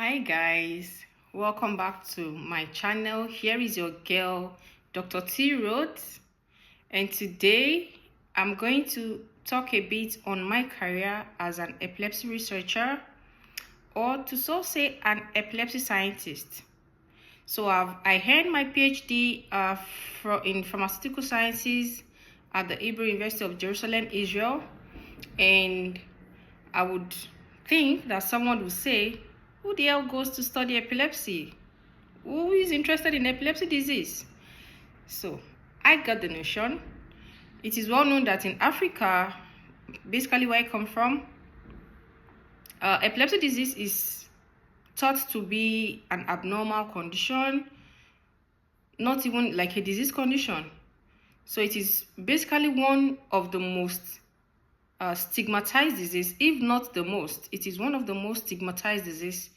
Hi guys, welcome back to my channel. Here is your girl Dr. TRhodes, and today I'm going to talk a bit on my career as an epilepsy researcher, or to so say an epilepsy scientist. So I earned my PhD in pharmaceutical sciences at the Hebrew University of Jerusalem, Israel, and I would think that someone would say, who the hell goes to study epilepsy? Who is interested in epilepsy disease? So I got the notion. It is well known that in Africa, basically where I come from, epilepsy disease is thought to be an abnormal condition, not even like a disease condition. So it is basically one of the most stigmatized disease, if not the most. It is one of the most stigmatized disease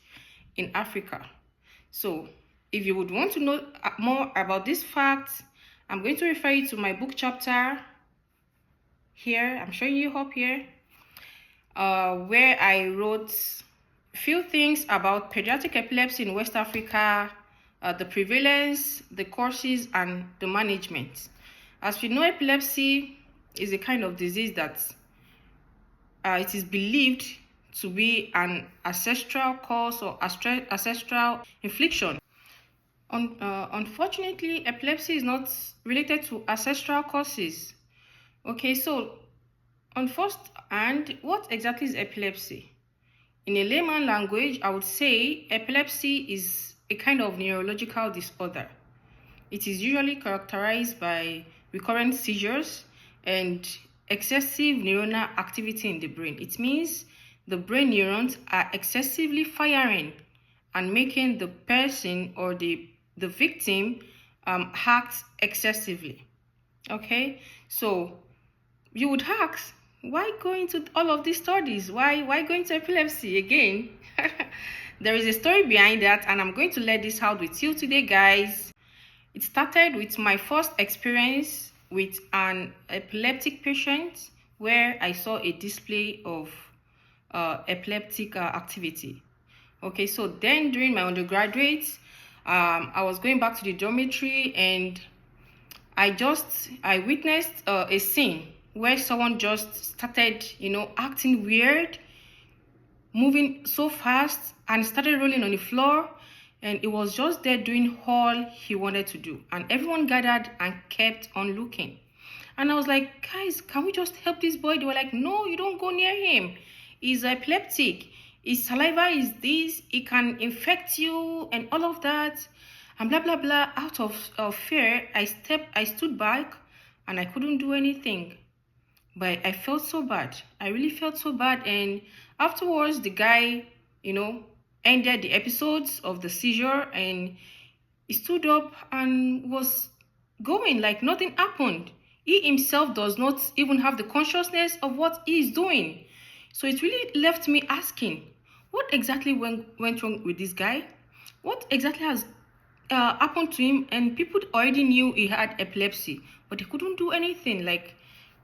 in Africa. So if you would want to know more about this fact, I'm going to refer you to my book chapter here. I'm showing you up here, where I wrote a few things about pediatric epilepsy in West Africa, the prevalence, the causes, and the management. As we know, epilepsy is a kind of disease that it is believed to be an ancestral cause or ancestral infliction. Unfortunately, epilepsy is not related to ancestral causes. Okay, so on first hand, what exactly is epilepsy? In a layman language, I would say epilepsy is a kind of neurological disorder. It is usually characterized by recurrent seizures and excessive neuronal activity in the brain. It means the brain neurons are excessively firing and making the person or the victim act excessively. Okay, so you would ask, why go into all of these studies? Why go into epilepsy again? There is a story behind that, and I'm going to let this out with you today, guys. It started with my first experience with an epileptic patient, where I saw a display of epileptic activity. Okay, so then during my undergraduate, I was going back to the dormitory, and I witnessed a scene where someone just started, acting weird, moving so fast, and started rolling on the floor. And it was just there doing all he wanted to do. And everyone gathered and kept on looking. And I was like, guys, can we just help this boy? They were like, no, you don't go near him. He's epileptic. His saliva is this. It can infect you and all of that. And blah, blah, blah. Out of fear, I stood back and I couldn't do anything. But I felt so bad. I really felt so bad. And afterwards, the guy, ended the episodes of the seizure, and he stood up and was going like nothing happened. He himself does not even have the consciousness of what he is doing. So it really left me asking, what exactly went wrong with this guy? What exactly has happened to him? And people already knew he had epilepsy, but they couldn't do anything, like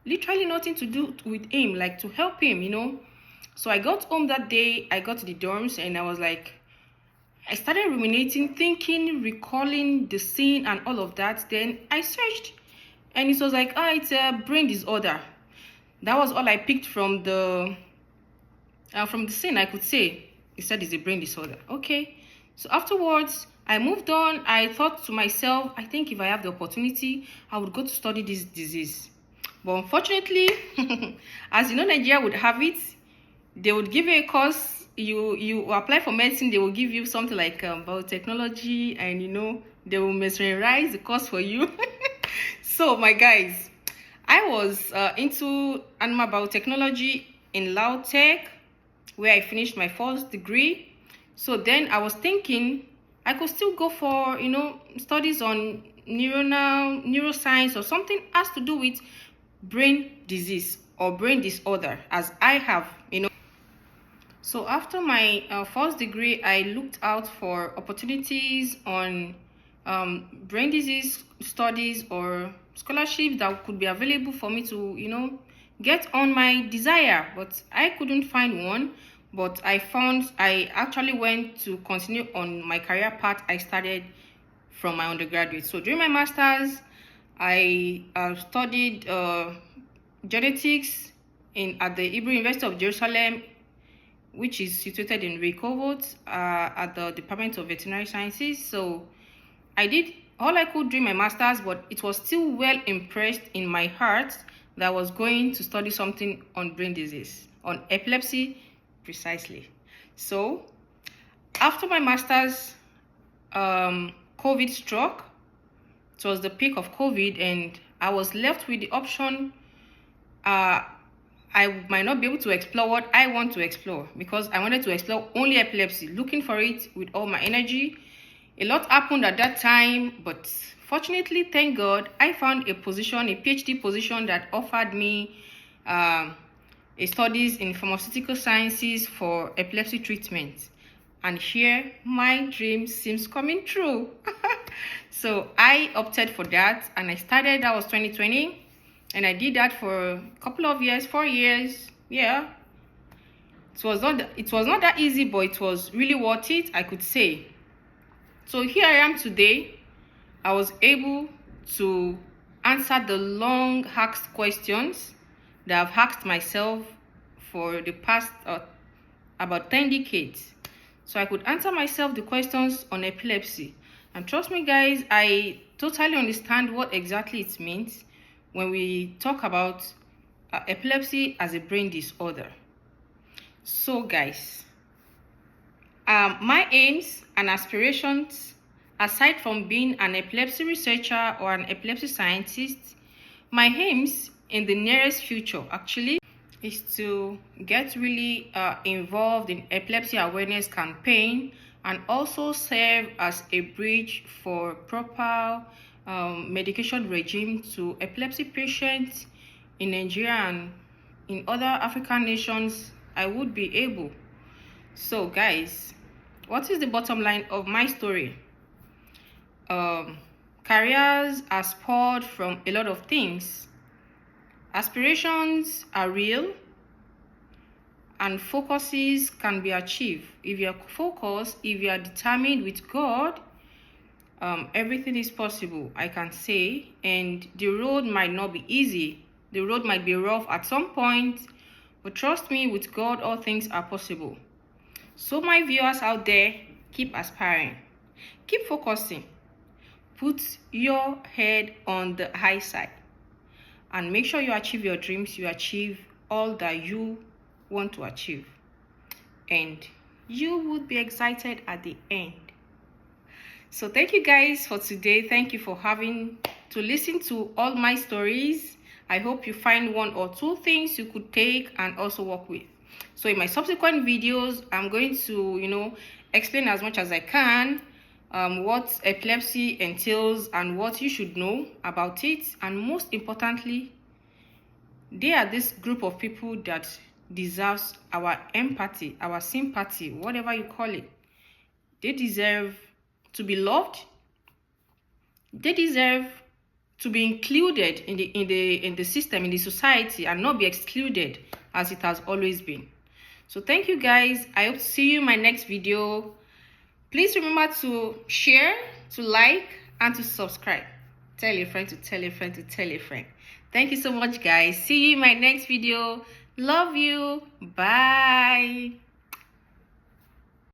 literally nothing to do with him, like to help him. So I got home that day, I got to the dorms, and I was like, I started ruminating, thinking, recalling the scene and all of that. Then I searched, and it was like, it's a brain disorder. That was all I picked from the scene. I could say it said it's a brain disorder. Okay, so afterwards I moved on. I thought to myself, I think if I have the opportunity, I would go to study this disease. But unfortunately, as you know, Nigeria would have it. They would give you a course. You apply for medicine, they will give you something like biotechnology, and they will mesmerize the course for you. So my guys, I was into animal biotechnology in Lautech, where I finished my first degree. So then I was thinking I could still go for studies on neuroscience, or something has to do with brain disease or brain disorder, as I have. So after my first degree, I looked out for opportunities on brain disease studies or scholarships that could be available for me to, get on my desire. But I couldn't find one. but I found I actually went to continue on my career path I started from my undergraduate. So during my master's, I studied genetics at the Hebrew University of Jerusalem, which is situated in Rehovot at the Department of Veterinary Sciences. So I did all I could during my master's, but it was still well impressed in my heart that I was going to study something on brain disease, on epilepsy precisely. So after my master's, COVID struck. It was the peak of COVID, and I was left with the option. I might not be able to explore what I want to explore, because I wanted to explore only epilepsy, looking for it with all my energy. A lot happened at that time, but fortunately, thank God, I found a position, a PhD position that offered me a studies in pharmaceutical sciences for epilepsy treatment. And here, my dream seems coming true. So I opted for that, and I started. That was 2020, and I did that for a couple of years, 4 years. Yeah, it was not that easy, but it was really worth it, I could say. So here I am today. I was able to answer the long asked questions that I've asked myself for the past about 10 decades. So I could answer myself the questions on epilepsy. And trust me, guys, I totally understand what exactly it means when we talk about epilepsy as a brain disorder. So, guys, my aims and aspirations, aside from being an epilepsy researcher or an epilepsy scientist, my aims in the nearest future actually is to get really involved in epilepsy awareness campaign, and also serve as a bridge for proper medication regime to epilepsy patients in Nigeria and in other African nations I would be able. So guys, what is the bottom line of my story? Careers are spurred from a lot of things. Aspirations are real, and focuses can be achieved. If you are focused, if you are determined with God, everything is possible, I can say. And the road might not be easy. The road might be rough at some point, but trust me, with God, all things are possible. So my viewers out there, keep aspiring, keep focusing, put your head on the high side, and make sure you achieve your dreams, you achieve all that you want to achieve, and you would be excited at the end. So thank you guys for today. Thank you for having to listen to all my stories. I hope you find one or two things you could take and also work with. So in my subsequent videos, I'm going to explain as much as I can what epilepsy entails and what you should know about it. And most importantly, they are this group of people that deserves our empathy, our sympathy, whatever you call it. They deserve to be loved. They deserve to be included in the system, in the society, and not be excluded as it has always been. So thank you guys. I hope to see you in my next video. Please remember to share, to like, and to subscribe. Tell a friend to tell a friend to tell a friend. Thank you so much, guys. See you in my next video. Love you. Bye.